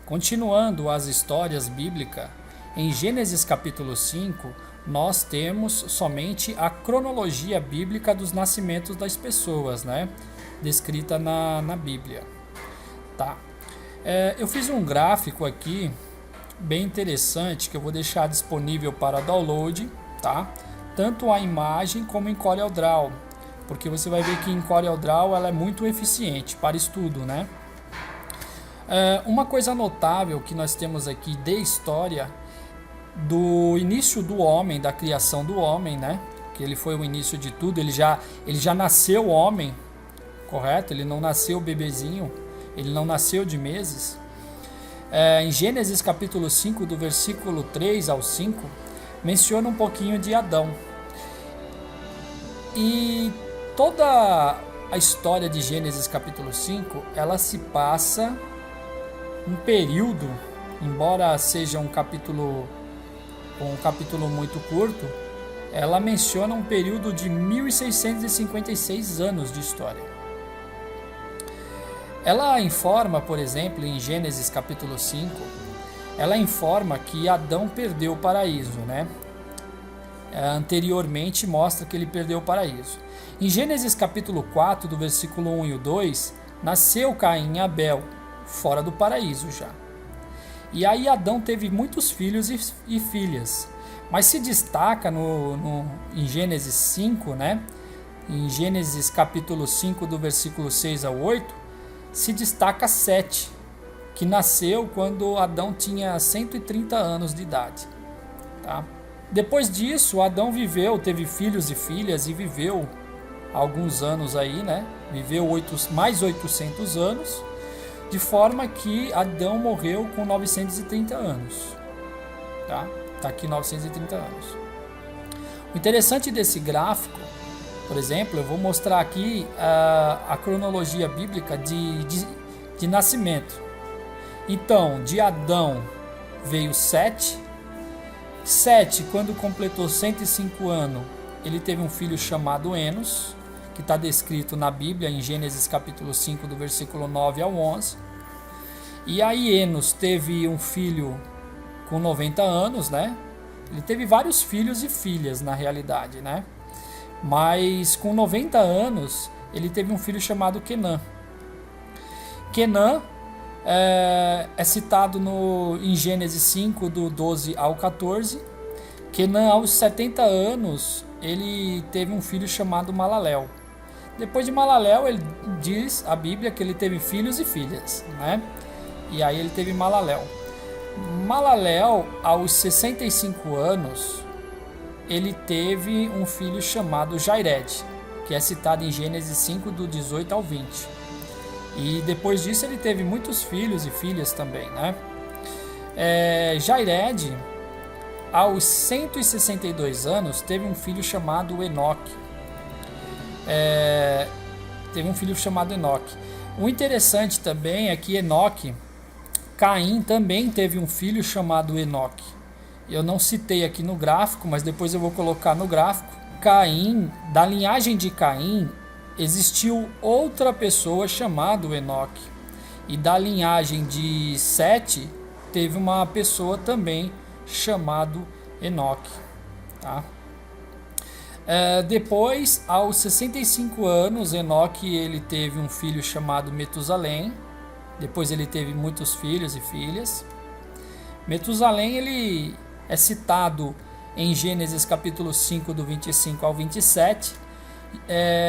Continuando as histórias bíblicas, em Gênesis capítulo 5, nós temos somente a cronologia bíblica dos nascimentos das pessoas, né? Descrita na Bíblia. Tá. Eu fiz um gráfico aqui, bem interessante, que eu vou deixar disponível para download, tá? Tanto a imagem como em CorelDRAW, porque você vai ver que em CorelDRAW ela é muito eficiente para estudo, né? Uma coisa notável que nós temos aqui de história do início do homem, da criação do homem, né? Que ele foi o início de tudo, ele já nasceu homem, correto? Ele não nasceu bebezinho, ele não nasceu de meses. Em Gênesis capítulo 5, do versículo 3 ao 5, menciona um pouquinho de Adão. E toda a história de Gênesis capítulo 5, ela se passa um período, embora seja um capítulo muito curto, ela menciona um período de 1656 anos de história. Ela informa, por exemplo, em Gênesis capítulo 5, ela informa que Adão perdeu o paraíso, né? Anteriormente mostra que ele perdeu o paraíso. Em Gênesis capítulo 4, do versículo 1 e o 2, nasceu Caim e Abel, fora do paraíso já. E aí Adão teve muitos filhos e filhas, mas se destaca em Gênesis 5, né? Em Gênesis capítulo 5, do versículo 6 ao 8, se destaca Sete, que nasceu quando Adão tinha 130 anos de idade, tá? Depois disso, Adão teve filhos e filhas e viveu alguns anos aí, né? Viveu mais 800 anos, de forma que Adão morreu com 930 anos, tá? Tá aqui 930 anos. O interessante desse gráfico, por exemplo, eu vou mostrar aqui a cronologia bíblica de nascimento. Então, de Adão veio Sete. Sete, quando completou 105 anos, ele teve um filho chamado Enos, que está descrito na Bíblia, em Gênesis capítulo 5, do versículo 9 ao 11. E aí Enos teve um filho com 90 anos, né? Ele teve vários filhos e filhas, na realidade, né? Mas com 90 anos, ele teve um filho chamado Quenã. Quenã é citado em Gênesis 5, do 12 ao 14. Quenã, aos 70 anos, ele teve um filho chamado Malaléu. Depois de Malaléu, ele diz a Bíblia que ele teve filhos e filhas, né? E aí ele teve Malaléu. Malaléu, aos 65 anos, ele teve um filho chamado Jared, que é citado em Gênesis 5, do 18 ao 20. E depois disso ele teve muitos filhos e filhas também, né? Jared, aos 162 anos, teve um filho chamado Enoque. O interessante também é que Caim também teve um filho chamado Enoque. Eu não citei aqui no gráfico, mas depois eu vou colocar no gráfico. Caim, da linhagem de Caim, existiu outra pessoa chamada Enoque. E da linhagem de Sete, teve uma pessoa também chamada Enoque, tá? Depois, aos 65 anos, Enoque ele teve um filho chamado Metusalém. Depois ele teve muitos filhos e filhas. Metusalém ele é citado em Gênesis capítulo 5, do 25 ao 27.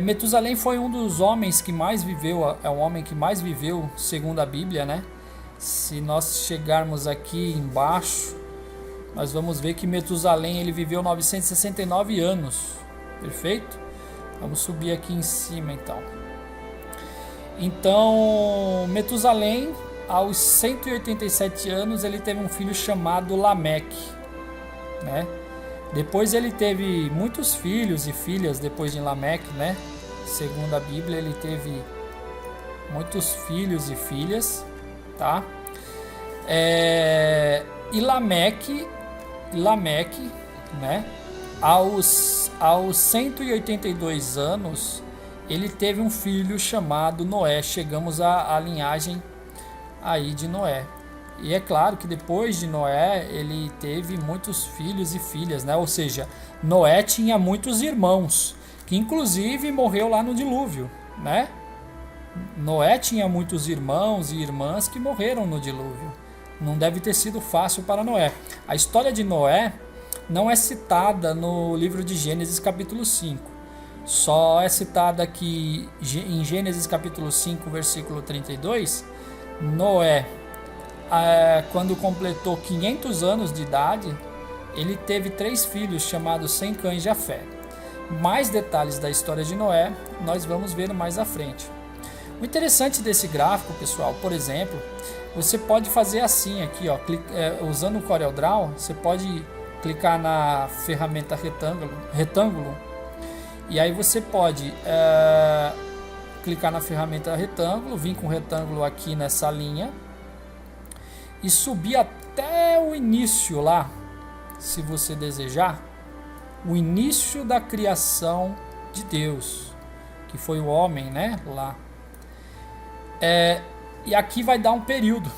Metusalém foi um dos homens que mais viveu, é o homem que mais viveu, segundo a Bíblia, né? Se nós chegarmos aqui embaixo, nós vamos ver que Metusalém ele viveu 969 anos, perfeito? Vamos subir aqui em cima então Metusalém, aos 187 anos, ele teve um filho chamado Lameque, né? Depois ele teve muitos filhos e filhas depois de Lameque, né? Segundo a Bíblia, ele teve muitos filhos e filhas, tá? E Lameque, né, aos 182 anos, ele teve um filho chamado Noé. Chegamos à linhagem aí de Noé. E é claro que depois de Noé, ele teve muitos filhos e filhas, né? Ou seja, Noé tinha muitos irmãos, que inclusive morreu lá no dilúvio, né? Noé tinha muitos irmãos e irmãs que morreram no dilúvio. Não deve ter sido fácil para Noé. A história de Noé não é citada no livro de Gênesis capítulo 5. Só é citada aqui em Gênesis capítulo 5, versículo 32. Noé, quando completou 500 anos de idade, ele teve 3 filhos chamados Sem, Cã e Jafé. Mais detalhes da história de Noé nós vamos ver mais à frente. O interessante desse gráfico, pessoal, por exemplo, você pode fazer assim aqui, ó, usando o CorelDRAW, você pode clicar na ferramenta retângulo, e aí você pode clicar na ferramenta retângulo, vir com o retângulo aqui nessa linha e subir até o início lá, se você desejar, o início da criação de Deus, que foi o homem, né, lá. E aqui vai dar um período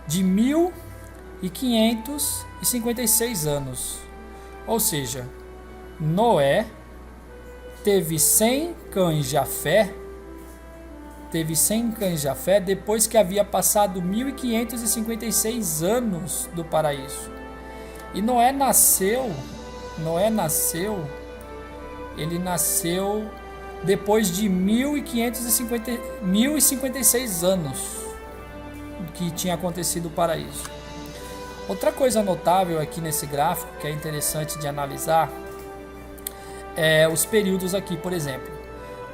de 1556 anos. Ou seja, Noé teve Sem, Cã e Jafé. Depois que havia passado 1556 anos do paraíso. E Noé nasceu depois de 1056 anos que tinha acontecido o paraíso. Outra coisa notável aqui nesse gráfico, que é interessante de analisar, é os períodos aqui, por exemplo.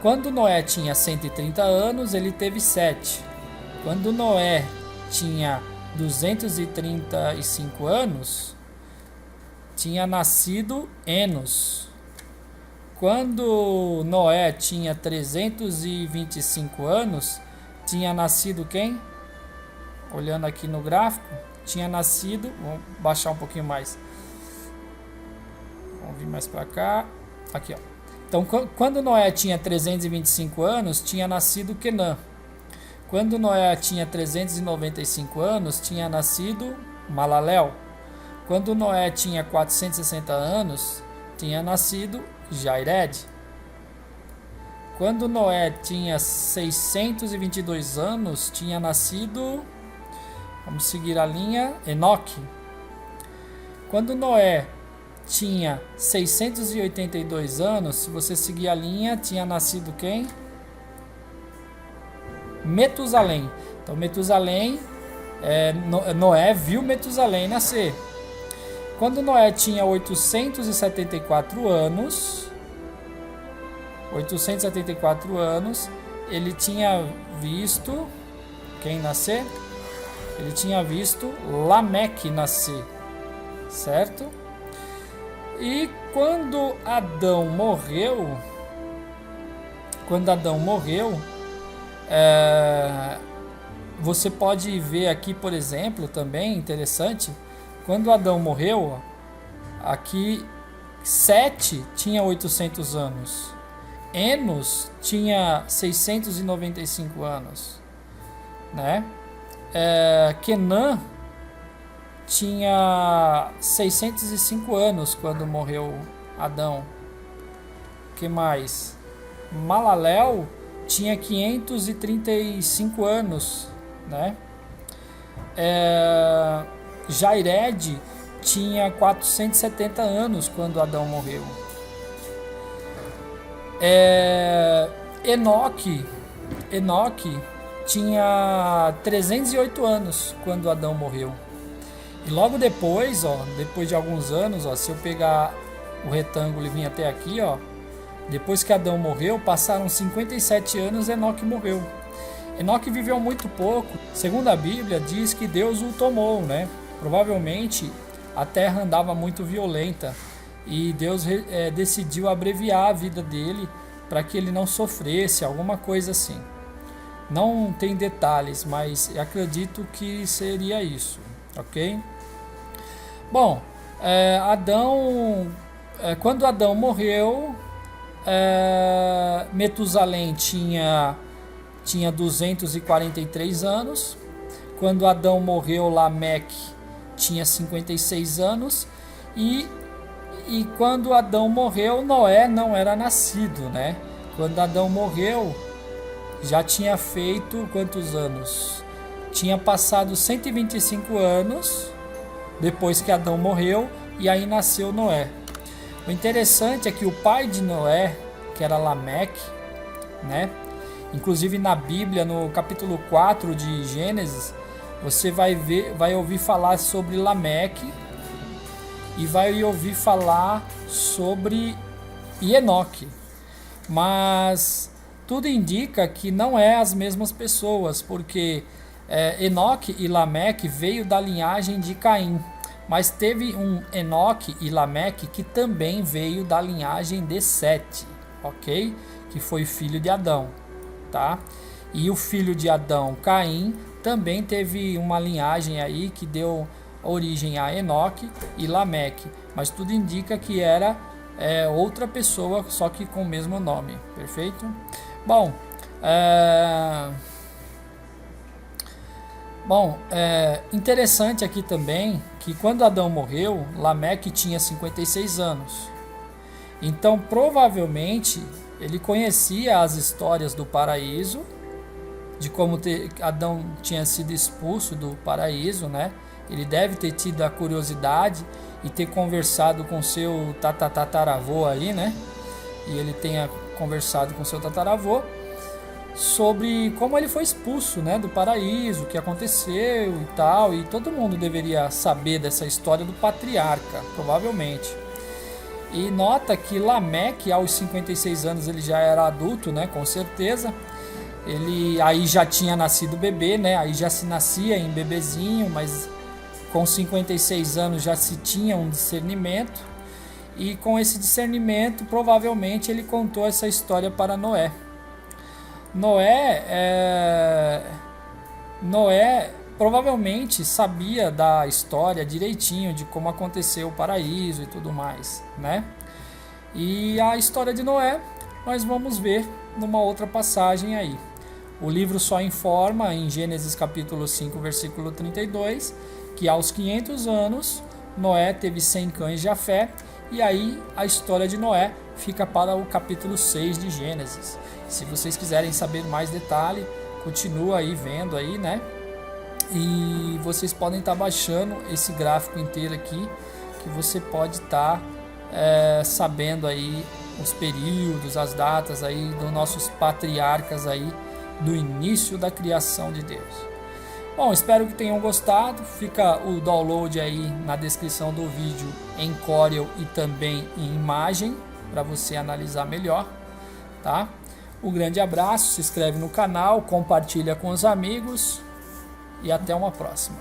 Quando Noé tinha 130 anos, ele teve 7. Quando Noé tinha 235 anos, tinha nascido Enos. Quando Noé tinha 325 anos, tinha nascido quem? Olhando aqui no gráfico, tinha nascido... Vamos baixar um pouquinho mais. Vamos vir mais para cá. Aqui, ó. Então, quando Noé tinha 325 anos, tinha nascido Quenã. Quando Noé tinha 395 anos, tinha nascido Malaléu. Quando Noé tinha 460 anos, tinha nascido Jared. Quando Noé tinha 622 anos, tinha nascido, vamos seguir a linha, Enoque. Quando Noé tinha 682 anos, se você seguir a linha, tinha nascido quem? Metusalém. Então Metusalém, Noé viu Metusalém nascer. Quando Noé tinha 874 anos, ele tinha visto quem nascer? Ele tinha visto Lameque nascer, certo? E quando Adão morreu, você pode ver aqui, por exemplo, também interessante, quando Adão morreu, aqui Sete tinha 800 anos, Enos tinha 695 anos, né? Quenã tinha 605 anos quando morreu Adão. Que mais? Malaléu tinha 535 anos, né? Jared tinha 470 anos quando Adão morreu. Enoque tinha 308 anos quando Adão morreu. E logo depois, depois de alguns anos, se eu pegar o retângulo e vir até aqui, depois que Adão morreu, passaram 57 anos, Enoque morreu. Enoque viveu muito pouco. Segundo a Bíblia, diz que Deus o tomou, né? Provavelmente a terra andava muito violenta e Deus decidiu abreviar a vida dele para que ele não sofresse, alguma coisa assim. Não tem detalhes, mas acredito que seria isso, ok? Bom, quando Adão morreu, Metusalém tinha 243 anos. Quando Adão morreu, Lameque tinha 56 anos. E quando Adão morreu, Noé não era nascido, né? Quando Adão morreu, já tinha feito quantos anos? Tinha passado 125 anos depois que Adão morreu, e aí nasceu Noé. O interessante é que o pai de Noé, que era Lameque, né? Inclusive na Bíblia, no capítulo 4 de Gênesis, você vai ouvir falar sobre Lameque e vai ouvir falar sobre Enoque. Mas tudo indica que não é as mesmas pessoas, porque Enoque e Lameque veio da linhagem de Caim, mas teve um Enoque e Lameque que também veio da linhagem de Sete, ok? Que foi filho de Adão, tá? E o filho de Adão, Caim, também teve uma linhagem aí que deu origem a Enoque e Lameque, mas tudo indica que era outra pessoa, só que com o mesmo nome, perfeito? Bom, interessante aqui também que quando Adão morreu, Lameque tinha 56 anos. Então, provavelmente, ele conhecia as histórias do paraíso, de como Adão tinha sido expulso do paraíso, né? Ele deve ter tido a curiosidade e ter conversado com seu tataravô aí, né? E ele tenha conversado com seu tataravô sobre como ele foi expulso, né, do paraíso, o que aconteceu e tal, e todo mundo deveria saber dessa história do patriarca, provavelmente. E nota que Lameque, aos 56 anos, ele já era adulto, né, com certeza. Ele aí já tinha nascido bebê, né, aí já se nascia em bebezinho, mas com 56 anos já se tinha um discernimento, e com esse discernimento, provavelmente ele contou essa história para Noé. Noé provavelmente sabia da história direitinho de como aconteceu o paraíso e tudo mais, né? E a história de Noé nós vamos ver numa outra passagem aí. O livro só informa em Gênesis capítulo 5, versículo 32, que aos 500 anos Noé teve 100 cães de Jafé, e aí a história de Noé fica para o capítulo 6 de Gênesis. Se vocês quiserem saber mais detalhe, continua aí vendo aí, né? E vocês podem estar baixando esse gráfico inteiro aqui, que você pode estar sabendo aí os períodos, as datas aí dos nossos patriarcas aí do início da criação de Deus. Bom, espero que tenham gostado. Fica o download aí na descrição do vídeo em Corel e também em imagem para você analisar melhor, tá? Um grande abraço, se inscreve no canal, compartilha com os amigos e até uma próxima.